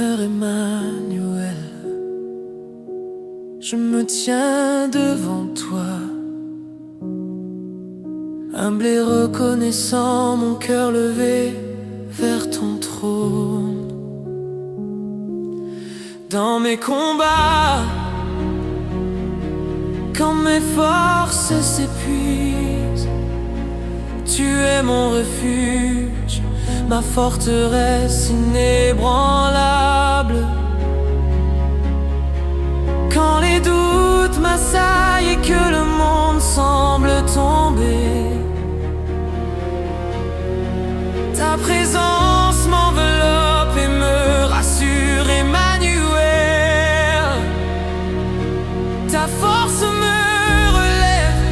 Seigneur Emmanuel, je me tiens devant toi, humble et reconnaissant, mon cœur levé vers ton trône. Dans mes combats, quand mes forces s'épuisent, tu es mon refuge, ma forteresse inébranlable. Quand les doutes m'assaillent et que le monde semble tomber, ta présence m'enveloppe et me rassure, Emmanuel. Ta force me relève,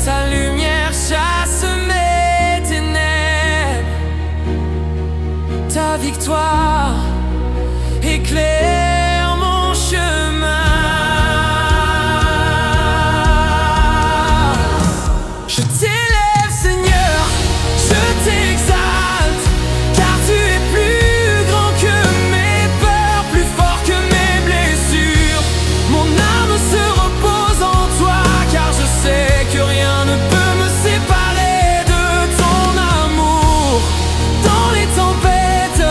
ta lumière chasse mes ténèbres. Ta victoire éclaire mon chemin. Je t'élève, Seigneur, je t'exalte, car tu es plus grand que mes peurs, plus fort que mes blessures. Mon âme se repose en toi, car je sais que rien ne peut me séparer de ton amour. Dans les tempêtes,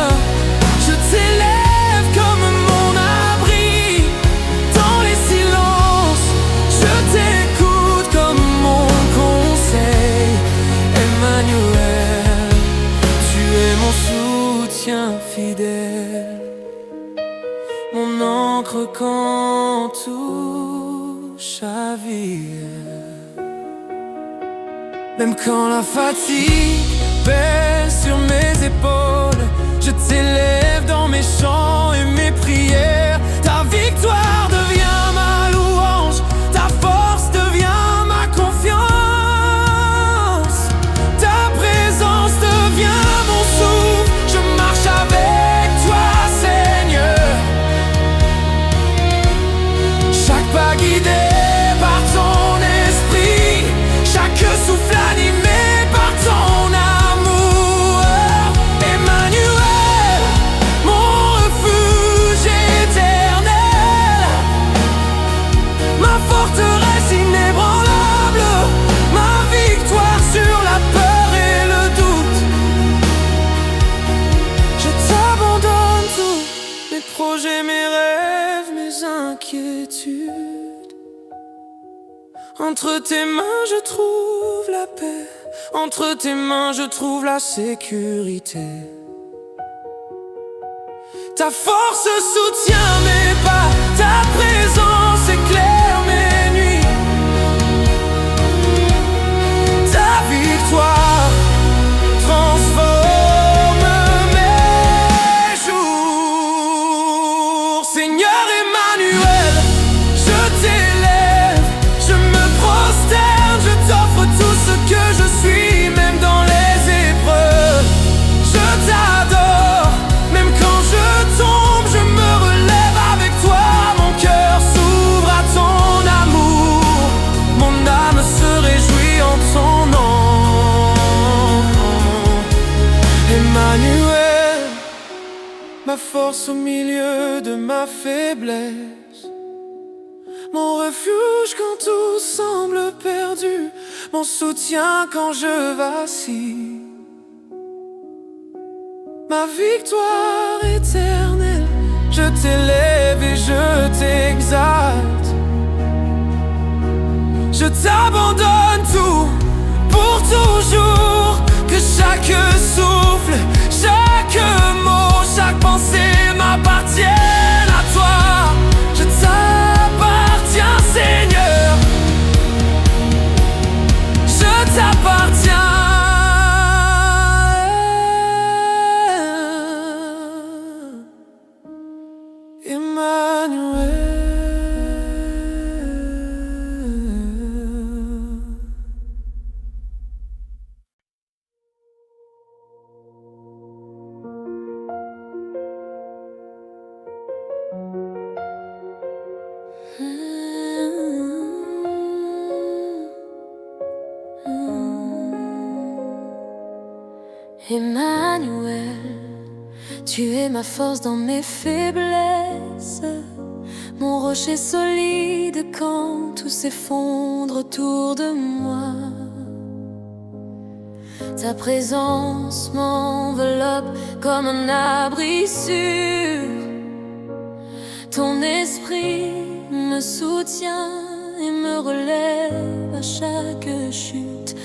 je t'élève comme mon abri. Dans les silences, je t'écoute comme mon conseil. Emmanuel, tu es mon soutien fidèle, mon encre quand tout chavire. Même quand la fatigue pèse sur mes épaules, je t'élève dans mes chants et mes prières. Ta victoire devient ma louange, ta force devient ma confiance. Ta présence devient mon souffle, je marche avec toi, Seigneur. Chaque pas guidé par ton esprit, chaque souffle animé par ton amour. Emmanuel, mon refuge éternel, ma forteresse inébranlable, ma victoire sur la peur et le doute. Je t'abandonne tout, mes projets, mes rêves, mes inquiétudes. Entre tes mains je trouve la paix, entre tes mains je trouve la sécurité. Ta force soutient mes pas, ta présence éclaire mes nuits. Ta victoire transforme mes jours. Seigneur Emmanuel, je t'élève, je me prosterne, je t'offre tout ce que je suis, même dans les épreuves. Je t'adore, même quand je tombe, je me relève avec toi. Mon cœur s'ouvre à ton amour, mon âme se réjouit en ton nom. Emmanuel, ma force au milieu de ma faiblesse, mon refuge quand tout semble perdu, mon soutien quand je vacille. Ma victoire éternelle, je t'élève et je t'exalte. Je t'abandonne tout pour toujours, que chaque souffle, chaque mot, chaque pensée m'appartienne à toi. Je t'appartiens, Seigneur, je t'appartiens. Emmanuel. Emmanuel, Tu es ma force dans mes faiblesses, mon rocher solide quand tout s'effondre autour de moi. Ta présence m'enveloppe comme un abri sûr. Ton esprit me soutient et me relève à chaque chute.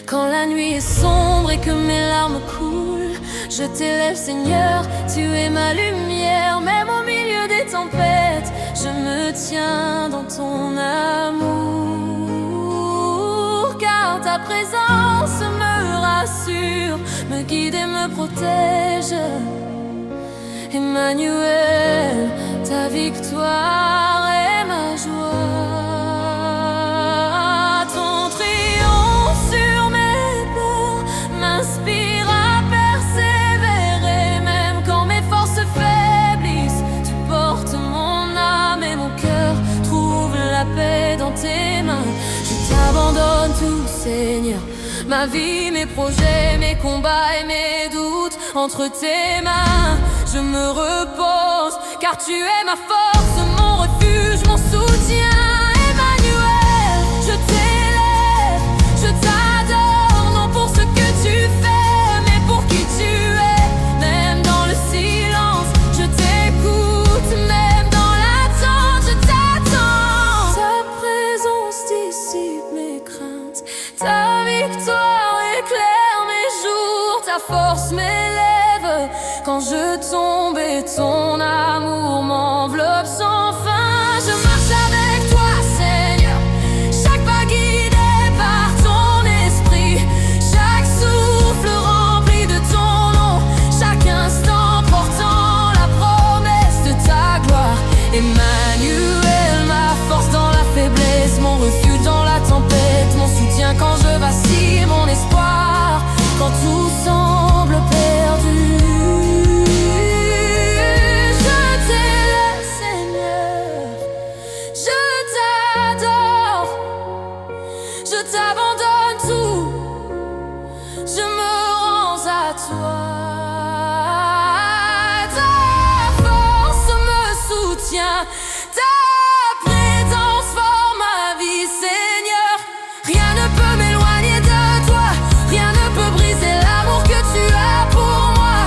Quand la nuit est sombre et que mes larmes coulent, je t'élève Seigneur, tu es ma lumière. Même au milieu des tempêtes, je me tiens dans ton amour. Car ta présence me rassure, me guide et me protège. Emmanuel, ta victoire est ma joie. Ton triomphe sur mes peurs m'inspire à persévérer. Même quand mes forces faiblissent, tu portes mon âme et mon cœur trouve la paix dans tes mains. Je t'abandonne tout, Seigneur, ma vie, mes projets, mes combats et mes doutes entre tes mains. Je me repose, car tu es ma force, mon refuge, mon soutien. Emmanuel, je t'élève, je t'adore, non pour ce que tu fais, mais pour qui tu es. Même dans le silence, je t'écoute, même dans l'attente, je t'attends. Ta présence dissipe mes craintes, ta victoire éclaire mes jours, ta force m'élève quand je tombe et ton amour m'enveloppe sans fin. Je marche avec toi, Seigneur, chaque pas guidé par ton esprit, chaque souffle rempli de ton nom, chaque instant portant la promesse de ta gloire. Emmanuel, ma force dans la faiblesse, mon refuge dans la tempête, mon soutien quand je vacille, mon espoir quand tout semble perdu. Je t'abandonne tout, je me rends à toi. Ta force me soutient, ta présence forme ma vie, Seigneur. Rien ne peut m'éloigner de toi, rien ne peut briser l'amour que tu as pour moi.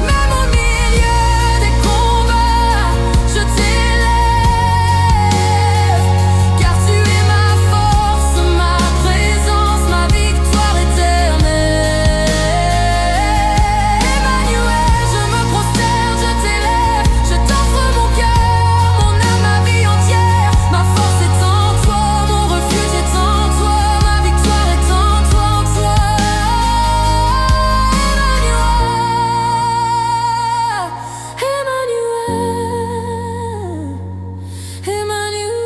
Même au milieu des combats, je t'élève, car tu es ma force, ma présence, ma victoire éternelle. Emmanuel, je me prosterne, je t'élève, je t'offre mon cœur, mon âme, ma vie entière. Ma force est en toi, mon refuge est en toi, ma victoire est en toi, en toi. Emmanuel,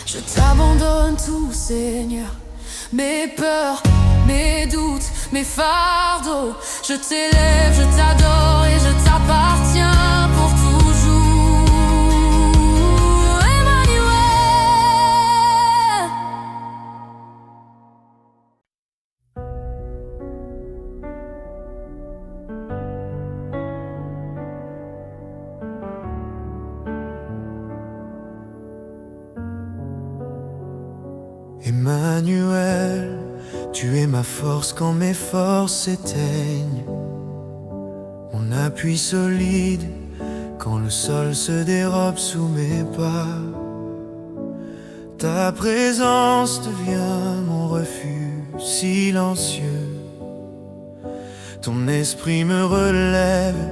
je t'abandonne tout, Seigneur, mes peurs, mes doutes, mes fardeaux. Je t'élève, je t'adore et je t'appartiens pour toujours. Emmanuel. Emmanuel, tu es ma force quand mes forces s'éteignent, mon appui solide quand le sol se dérobe sous mes pas. Ta présence devient mon refuge silencieux, ton esprit me relève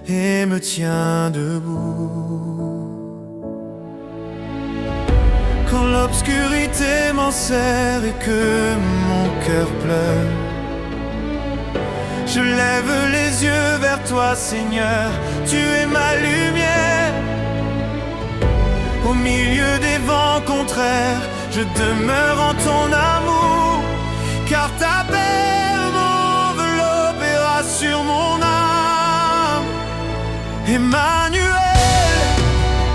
et me tient debout. Quand l'obscurité m'enserre et que mon cœur pleure, je lève les yeux vers toi, Seigneur, tu es ma lumière. Au milieu des vents contraires, je demeure en ton amour, car ta paix m'enveloppe et rassure mon âme. Emmanuel,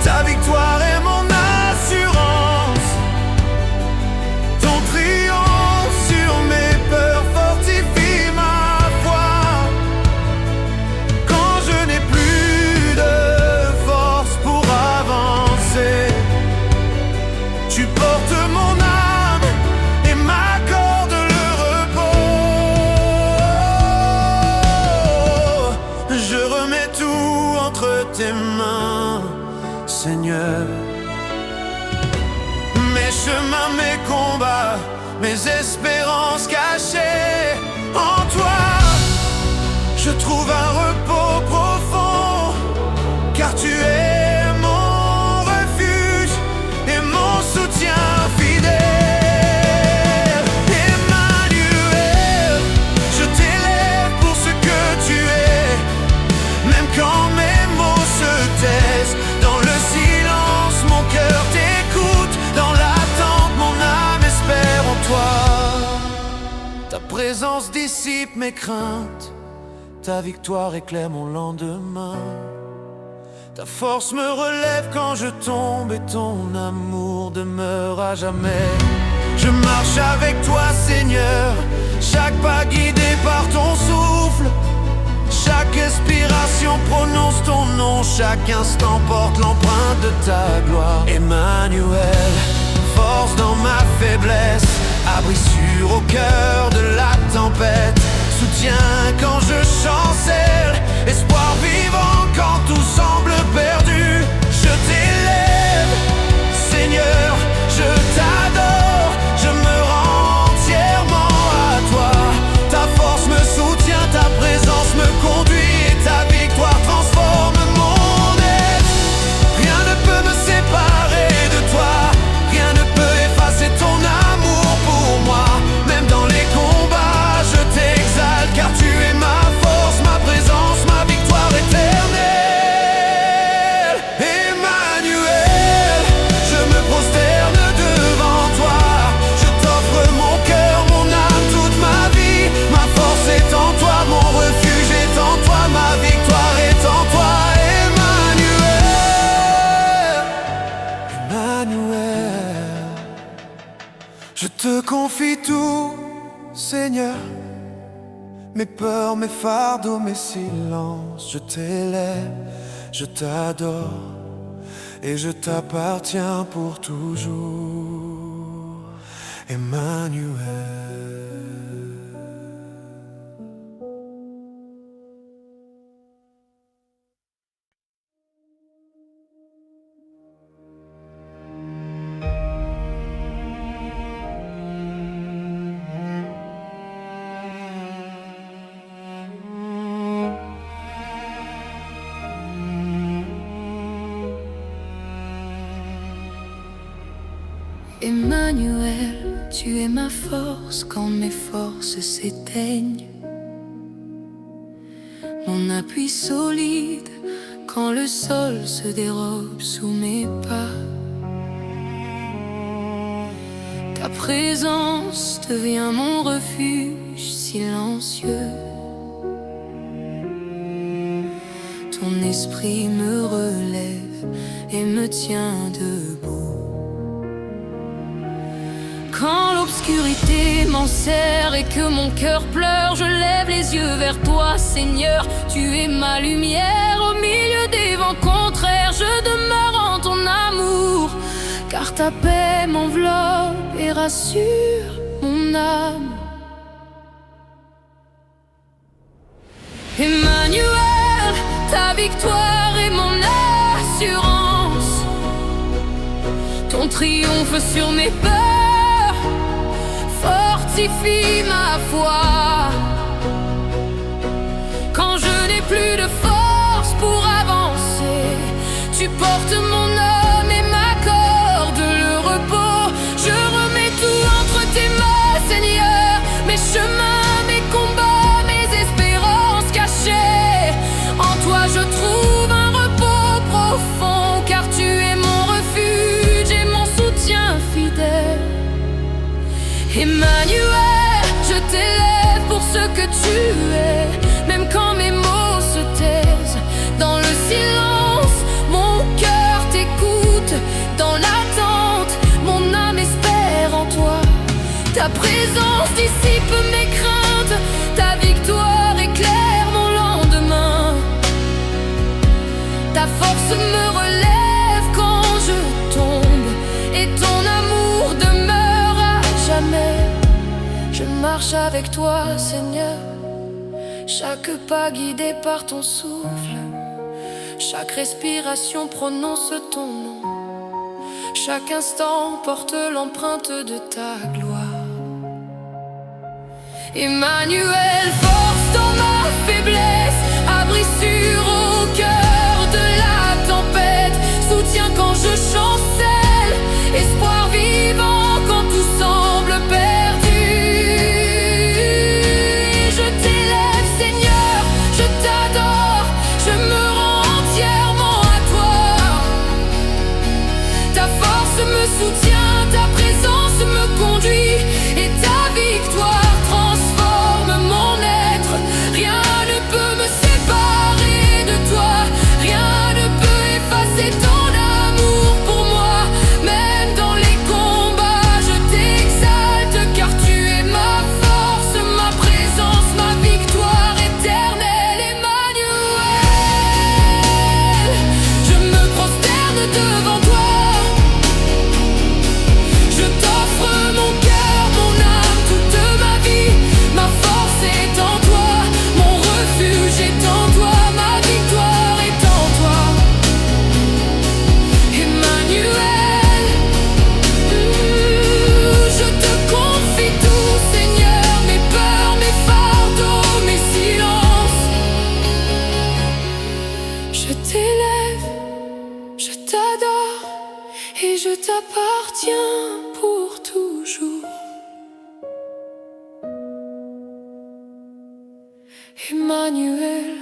ta victoire est mon assurance, ton triomphe Tu portes mon âme et m'accordes le repos. Je remets tout entre tes mains, Seigneur. Mes chemins, mes combats, mes espérances cachées en toi. Je trouve un repos profond, car tu es mon refuge et mon soutien fidèle. Emmanuel, je t'élève pour ce que tu es, même quand mes mots se taisent. Dans le silence, mon cœur t'écoute. Dans l'attente, mon âme espère en toi. Ta présence dissipe mes craintes, ta victoire éclaire mon lendemain. Ta force me relève quand je tombe et ton amour demeure à jamais. Je marche avec toi, Seigneur, chaque pas guidé par ton souffle. Chaque expiration prononce ton nom, chaque instant porte l'empreinte de ta gloire. Emmanuel, force dans ma faiblesse, abri sûr au cœur de la tempête, soutien quand je chancelle, espoir vivant quand tout semble perdu. Je t'élève, Seigneur, je t'adore, je me rends entièrement à toi. Ta force me soutient, ta présence me conduit et ta victoire transforme mon être. Rien ne peut me séparer de toi, rien ne peut effacer ton amour pour moi. Même dans les combats, je t'exalte, car tu es ma force, ma présence, ma victoire éternelle. Emmanuel, je me prosterne devant toi. Je t'offre mon cœur, mon âme, toute ma vie. Ma force est en toi, mon refuge est en toi, ma victoire est en toi. Emmanuel, Emmanuel, je te confie tout, Seigneur. Mes peurs, mes fardeaux, mes silences, je t'élève, je t'adore et je t'appartiens pour toujours. Emmanuel. Emmanuel, tu es ma force quand mes forces s'éteignent, mon appui solide quand le sol se dérobe sous mes pas. Ta présence devient mon refuge silencieux. Ton esprit me relève et me tient debout. Quand l'obscurité m'enserre et que mon cœur pleure, je lève les yeux vers toi, Seigneur. Tu es ma lumière au milieu des vents contraires. Je demeure en ton amour, car ta paix m'enveloppe et rassure mon âme. Emmanuel, ta victoire est mon assurance. Ton triomphe sur mes peurs fortifie ma foi. Quand je n'ai plus de force pour avancer, tu portes mon âme et m'accordes le repos. Je remets tout entre tes mains, Seigneur, mes chemins, mes combats, mes espérances cachées. En toi je trouve un repos profond, car tu es mon refuge et mon soutien fidèle. Emmanuel, je t'élève pour ce que tu es, même quand mes mots se taisent. Dans le silence, mon cœur t'écoute. Dans l'attente, mon âme espère en toi. Ta présence dissipe mes craintes, ta victoire éclaire mon lendemain. Ta force me relève quand je tombe et ton amour marche avec toi, Seigneur. Chaque pas guidé par ton souffle, chaque respiration prononce ton nom. Chaque instant porte l'empreinte de ta gloire. Emmanuel, force dans ma faiblesse, abri sûr au cœur de la tempête, soutien quand je chancelle, espoir vivant quand tout semble perdu. Je t'élève, Seigneur, je t'adore, je me rends entièrement à toi. Ta force me soutient, ta présence me conduit, et ta victoire transforme mon être. Rien ne peut me séparer de toi, rien ne peut effacer ton amour pour moi. Même dans les combats, je t'exalte, car tu es ma force, ma présence, ma victoire éternelle. Emmanuel, je me prosterne devant toi. Je t'offre mon cœur, mon âme, toute ma vie. Ma force est en toi, mon refuge est en toi, ma victoire est en toi. Emmanuel, je te confie tout, Seigneur, mes peurs, mes fardeaux, mes silences. Je t'élève, je t'adore, et je t'appartiens pour toujours. Emmanuel.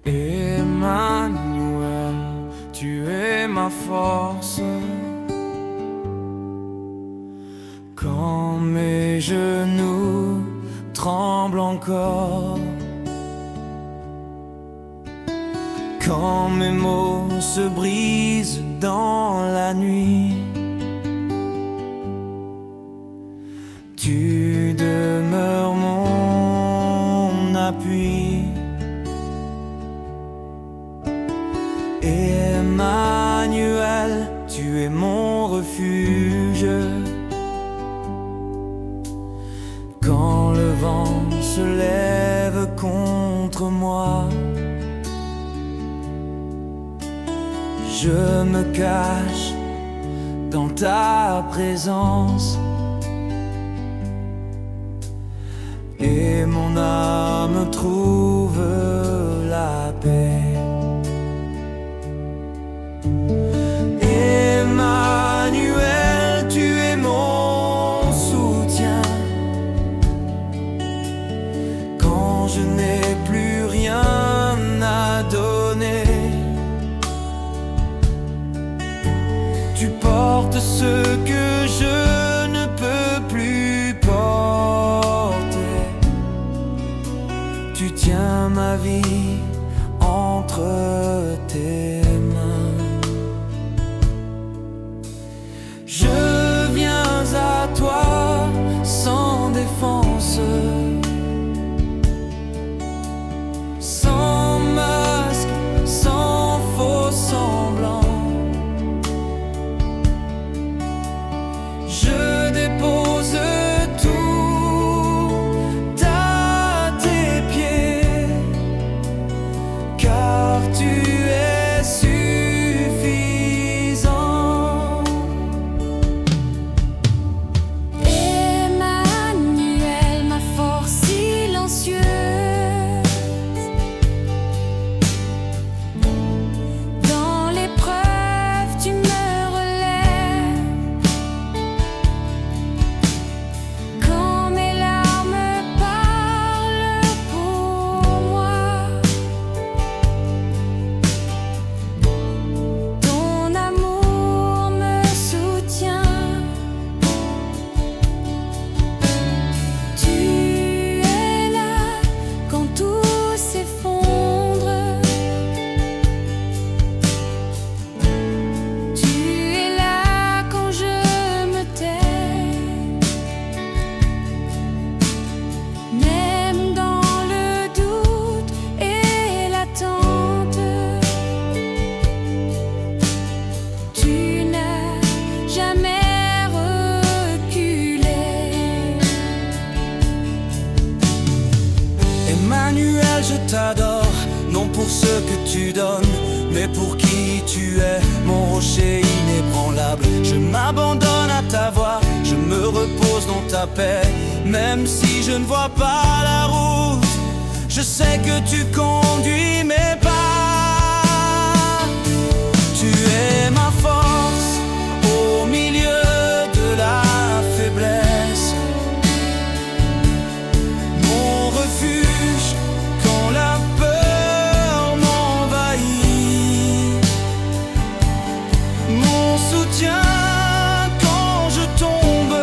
Emmanuel, tu es ma force. Quand mes genoux tremblent encore, quand mes mots se brisent dans la nuit, tu demeures mon appui. Emmanuel, tu es mon refuge. Quand le vent se lève contre moi, je me cache dans ta présence, et mon âme trouve la paix. Emmanuel, tu es mon soutien. Quand je n'ai plus rien à donner, tu portes ce que je ne peux plus porter. Tu tiens ma vie entre tes mains. Je viens à toi sans défense, sans masque, sans faux semblant. Je dépose tout à tes pieds, car tu es suffisant. Emmanuel, ma force silencieuse. Dans l'épreuve, tu me relèves. ce que tu donnes, mais pour qui tu es, mon rocher inébranlable. Je m'abandonne à ta voix, je me repose dans ta paix. Même si je ne vois pas la route, je sais que tu conduis mes pas. Tu es ma force au milieu de la faiblesse, mon refuge quand la peur m'envahit, mon soutien quand je tombe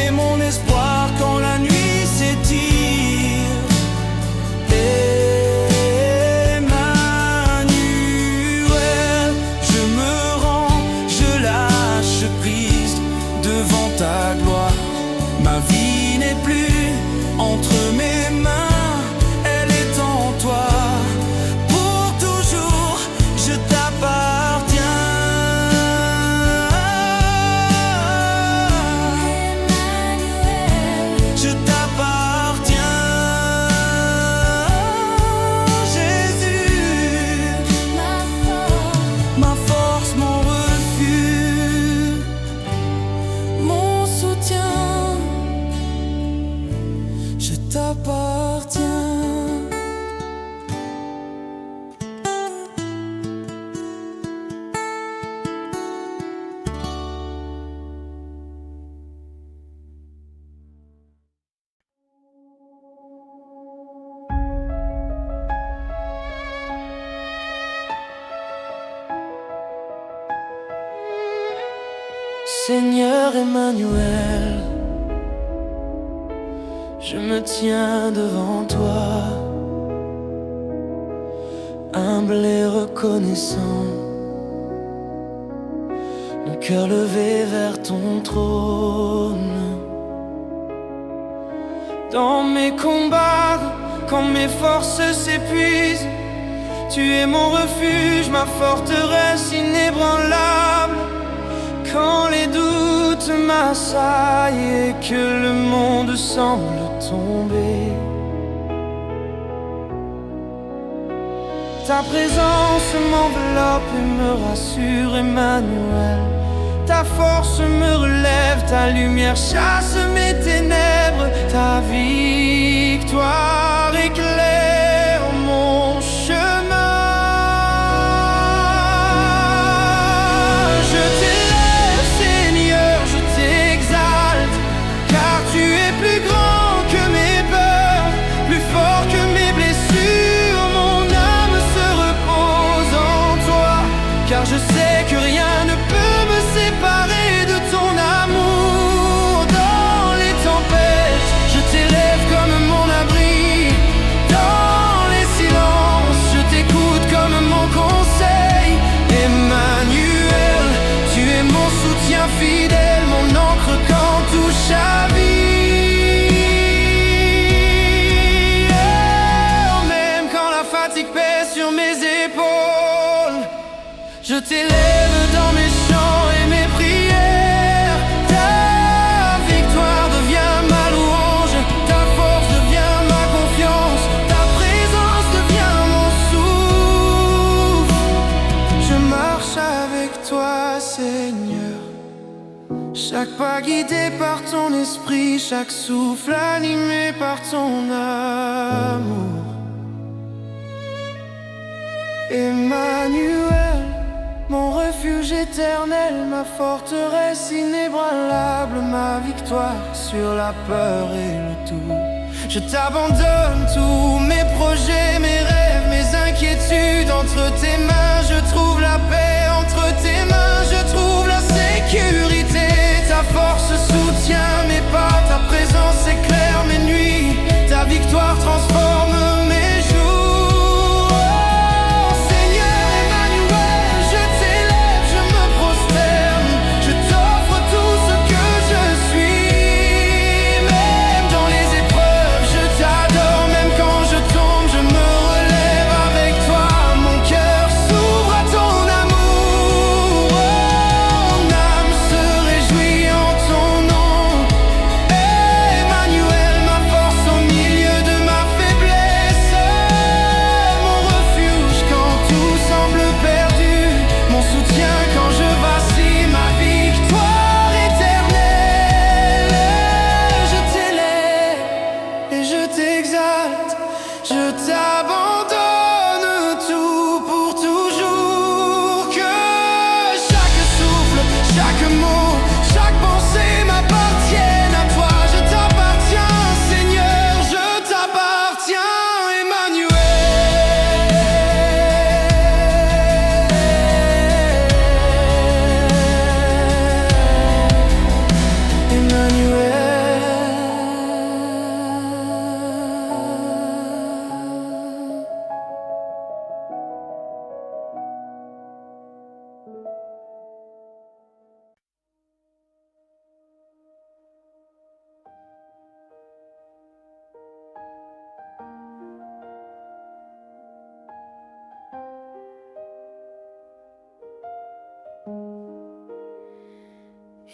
et mon espoir quand la nuit s'étire. Emmanuel, je me rends, je lâche prise devant ta gloire. Ma vie n'est plus entre mes mains, elle est en toi. Pour toujours, je t'appartiens. Je t'appartiens, Jésus, ma force, mon refuge, Mon soutien, je t'appartiens. Seigneur Emmanuel, je me tiens devant toi, humble et reconnaissant, mon cœur levé vers ton trône. Dans mes combats, quand mes forces s'épuisent, tu es mon refuge, ma forteresse inébranlable. Quand les doutes m'assaillent et que le monde semble tomber, ta présence m'enveloppe et me rassure, Emmanuel. Ta force me relève, ta lumière chasse mes ténèbres. Ta victoire éclaire mon chemin. Je t'élève, Seigneur, je t'exalte, car tu es plus grand que mes peurs, plus fort que mes blessures. Mon âme se repose en toi, car je sais que rien ne peut me séparer de ton amour. Dans les tempêtes, je t'élève comme mon abri. Dans les silences, je t'écoute comme mon conseil. Emmanuel, tu es mon soutien fidèle, mon encre quand tout chavire. Oh, même quand la fatigue pèse sur mes épaules, je t'élève dans mes chants et mes prières. Ta victoire devient ma louange, ta force devient ma confiance, ta présence devient mon souffle. Je marche avec toi, Seigneur, chaque pas guidé par ton esprit, chaque souffle animé par ton amour. Emmanuel, mon refuge éternel, ma forteresse inébranlable, ma victoire sur la peur et le tout. Je t'abandonne tous mes projets, mes rêves, mes inquiétudes. Entre tes mains, je trouve la paix. Entre tes mains, je trouve la sécurité. Ta force soutient mes pas, ta présence éclaire mes nuits. Ta victoire transforme mes jours. Oh, Seigneur Emmanuel, je t'élève, je me prosterne, je t'offre tout ce que je suis. Même dans les épreuves, je t'adore. Même quand je tombe, je me relève avec toi. Mon cœur s'ouvre à ton amour. Oh, mon âme se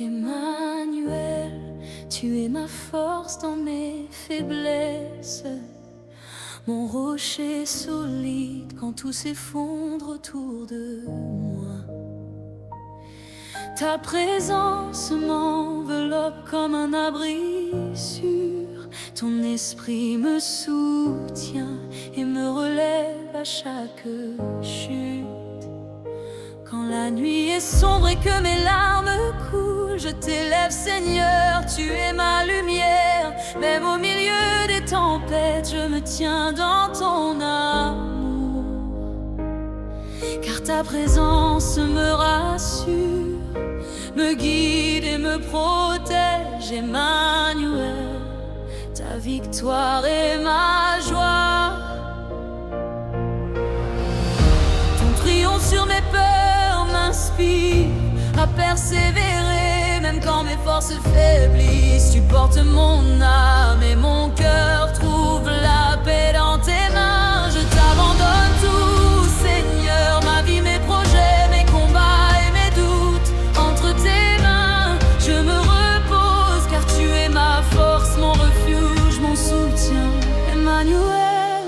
Emmanuel, tu es ma force dans mes faiblesses, mon rocher solide quand tout s'effondre autour de moi. Ta présence m'enveloppe comme un abri sûr. Ton esprit me soutient et me relève à chaque chute. Quand la nuit est sombre et que mes larmes coulent, je t'élève Seigneur, tu es ma lumière. Même au milieu des tempêtes, je me tiens dans ton amour. Car ta présence me rassure, me guide et me protège. Emmanuel, ta victoire est ma joie. Ton triomphe sur mes peurs m'inspire à persévérer, même quand mes forces faiblissent. Tu portes mon âme et mon cœur trouve la paix dans tes mains. Je t'abandonne tout, Seigneur, ma vie, mes projets, mes combats et mes doutes. Entre tes mains, je me repose, car tu es ma force, mon refuge, mon soutien. Emmanuel,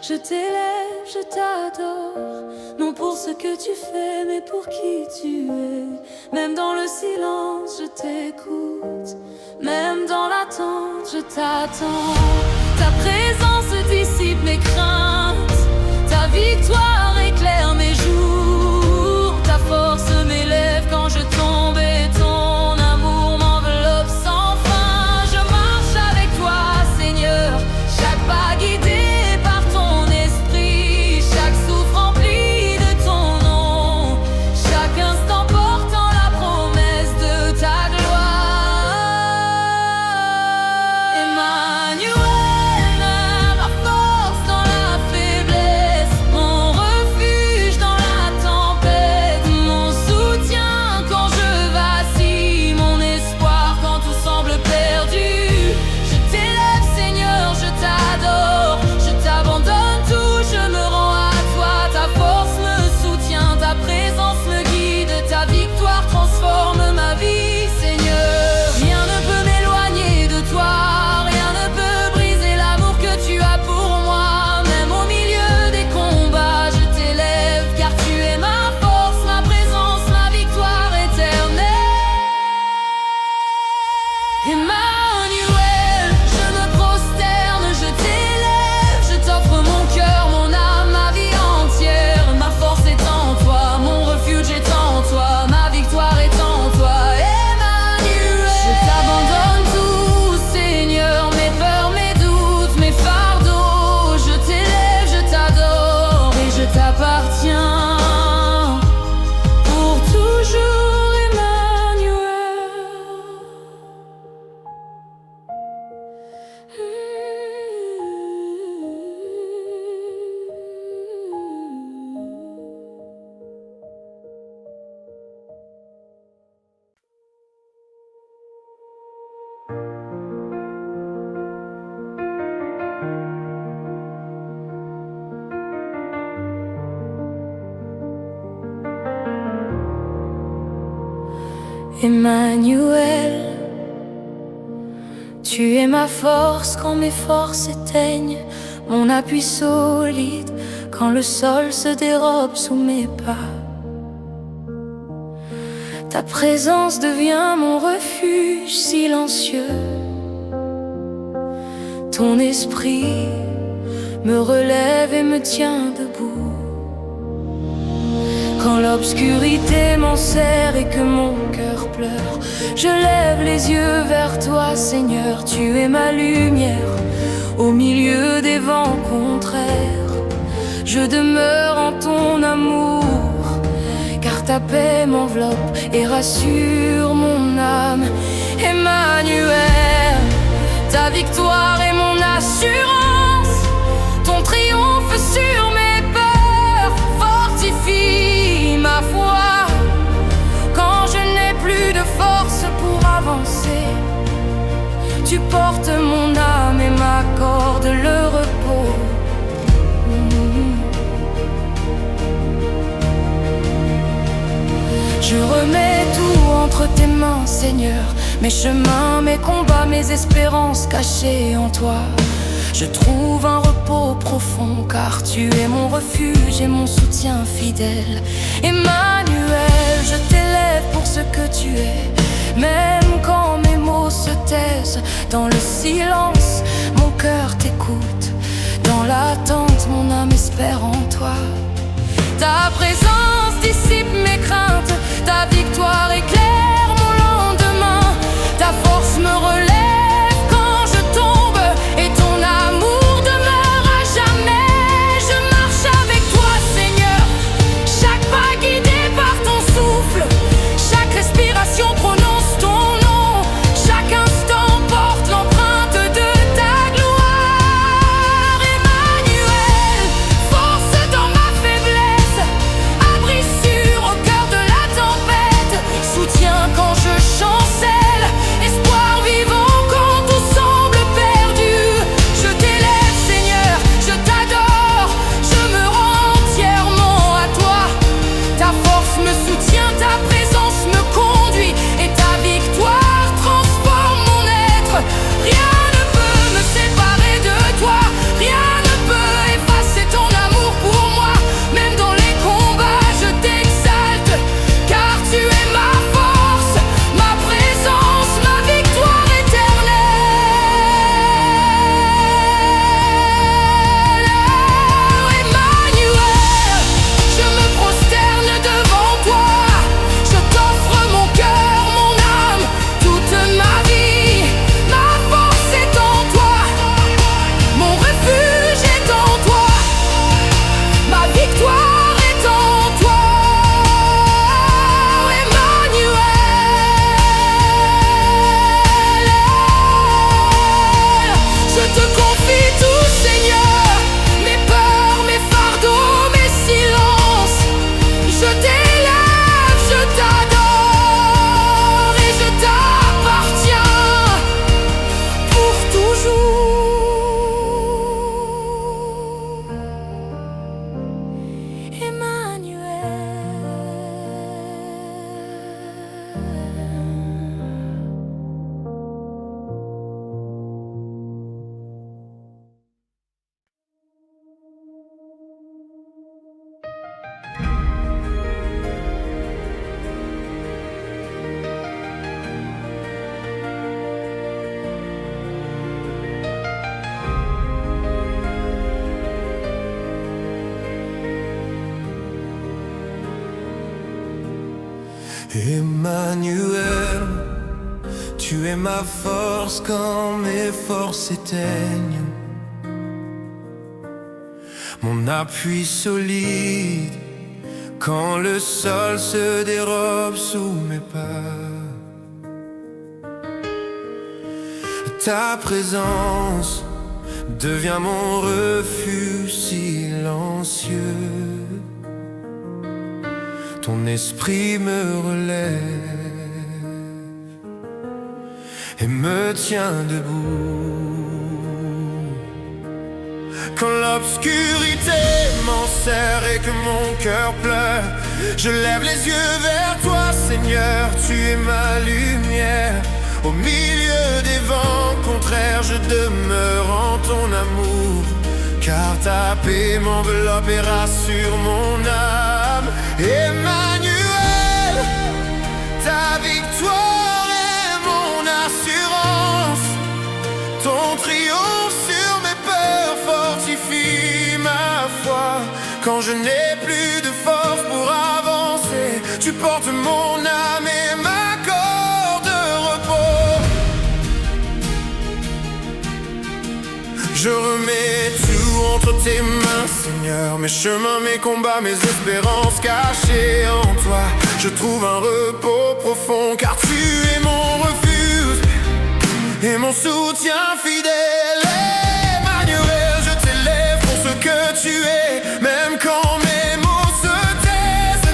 je t'élève, je t'adore, non pour ce que tu fais, mais pour qui tu es. Même dans le silence, je t'écoute, même dans l'attente, je t'attends. Ta présence dissipe mes craintes, ta victoire éclaire mes jours. Ta force m'élève quand je tombe et ton amour m'enveloppe sans fin. Je marche avec toi, Seigneur, chaque pas guidé par ton esprit, chaque souffle rempli de ton nom, chaque instant portant la promesse de ta gloire. Emmanuel, ma force dans la faiblesse, mon refuge dans la tempête, mon soutien quand je vacille, mon espoir quand tout semble perdu. Je t'élève Seigneur, je t'adore, je t'abandonne tout, je me rends à toi. Ta force me soutient, ta présence me guide, ta victoire transforme ma vie, Seigneur. Rien ne peut m'éloigner de toi, rien ne peut briser l'amour que tu as pour moi. Même au milieu des combats, je t'élève, car tu es ma force, ma présence, ma victoire éternelle. Emmanuel, je me prosterne, je t'élève, je t'offre mon cœur, mon âme, ma vie entière. Ma force est en toi, mon refuge est en toi, ma victoire est en toi. Emmanuel, je t'abandonne tout, Seigneur, mes peurs, mes doutes, mes fardeaux. Je t'élève, je t'adore et je t'appartiens pour toujours, Emmanuel. Emmanuel, tu es ma force quand mes forces s'éteignent, mon appui solide quand le sol se dérobe sous mes pas. Ta présence devient mon refuge silencieux, ton esprit me relève et me tient debout. Quand l'obscurité m'enserre et que mon cœur pleure, je lève les yeux vers toi, Seigneur, tu es ma lumière. Au milieu des vents contraires, je demeure en ton amour, car ta paix m'enveloppe et rassure mon âme. Emmanuel, ta victoire est mon assurance, ton triomphe sur mes peurs fortifie ma foi. Quand je n'ai plus de force pour avancer, tu portes mon âme et m'accordes le repos. Je remets tout entre tes mains, chemin, Seigneur. Mes chemins, mes combats, mes espérances cachées en toi. Je trouve un repos profond, car tu es mon refuge et mon soutien fidèle. Emmanuel, je t'élève pour ce que tu es. Même quand mes mots se taisent, dans le silence, mon cœur t'écoute. Dans l'attente, mon âme espère en toi. Ta présence dissipe mes craintes, ta victoire éclaire mon lendemain. Ta force me relève quand je tombe, et ton amour demeure à jamais. Je marche avec toi, Seigneur, chaque pas guidé par ton souffle. Chaque respiration prononce ton nom, chaque instant porte l'empreinte de ta gloire. Emmanuel, force dans ma faiblesse, abri sûr au cœur de la tempête, soutien quand je chancelle, espoir vivant quand tout semble perdu. Je t'élève, Seigneur, je t'adore, je me rends entièrement à toi. Ta force me soutient, ta présence me conduit, et ta victoire transforme mon être. Rien ne peut me séparer de toi, rien ne peut effacer ton amour pour moi. Même dans les combats, je t'exalte, car tu es ma force, ma présence, ma victoire éternelle. Emmanuel, je me prosterne devant toi. Je t'offre mon cœur, mon âme, toute ma vie. Ma force est en toi, mon refuge est en toi, ma victoire est en toi. Emmanuel, je te confie tout, Seigneur, mes peurs, mes fardeaux, mes silences. Je t'élève, je t'adore, et je t'appartiens pour toujours. Emmanuel, tu es ma force quand mes forces s'éteignent, mon appui solide quand le sol se dérobe sous mes pas. Ta présence devient mon refuge silencieux. Ton esprit me relève et me tient debout. Quand l'obscurité m'enserre et que mon cœur pleure, je lève les yeux vers toi, Seigneur, tu es ma lumière. Au milieu des vents contraires, je demeure en ton amour, car ta paix m'enveloppe et rassure mon âme. Emmanuel, ta victoire est mon assurance, ton triomphe sur mes peurs fortifie ma foi. Quand je n'ai plus de force pour avancer, tu portes mon âme et m'accordes de repos. Je remets tout entre tes mains, Seigneur, mes chemins, mes combats, mes espérances cachées en toi. Je trouve un repos profond, car tu es mon refuge et mon soutien fidèle. Emmanuel, je t'élève pour ce que tu es, même quand mes mots se taisent.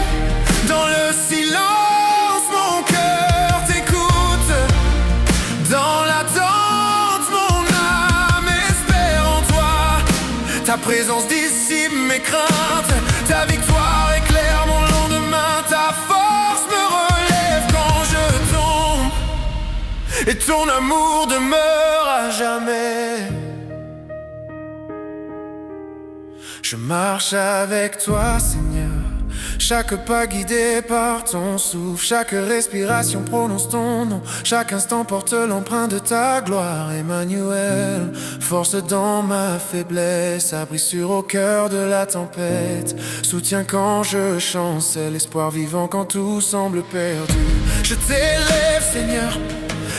Dans le silence, mon cœur t'écoute. Dans l'attente, mon âme espère en toi. Ta présence dissipe mes craintes, ta victoire éclaire mon lendemain. Ta force me relève quand je tombe. et ton amour demeure à jamais. Je marche avec toi, Seigneur. Chaque pas guidé par ton souffle, chaque respiration prononce ton nom. Chaque instant porte l'empreinte de ta gloire, Emmanuel. Force dans ma faiblesse, abri sûr au cœur de la tempête. Soutien quand je chancelle, l'espoir vivant quand tout semble perdu. Je t'élève, Seigneur,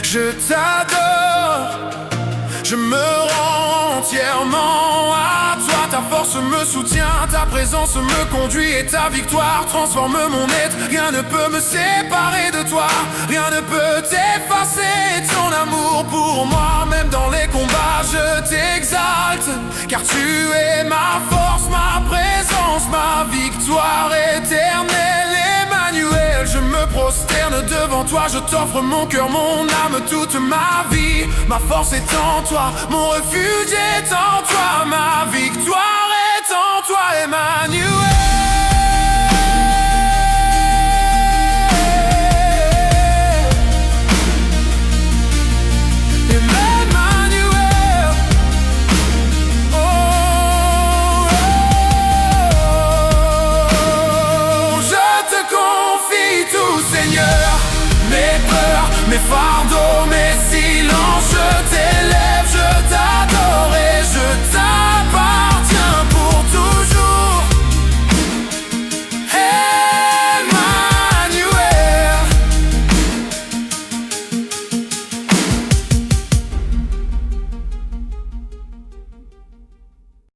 je t'adore. Je me rends entièrement à toi. Ta force me soutient, ta présence me conduit et ta victoire transforme mon être. Rien ne peut me séparer de toi, rien ne peut t'effacer ton amour pour moi. Même dans les combats je t'exalte, car tu es ma force, ma présence, ma victoire éternelle. Emmanuel, je me prosterne devant toi, je t'offre mon cœur, mon âme, toute ma vie. Ma force est en toi, mon refuge est en toi, ma victoire est en toi, Emmanuel.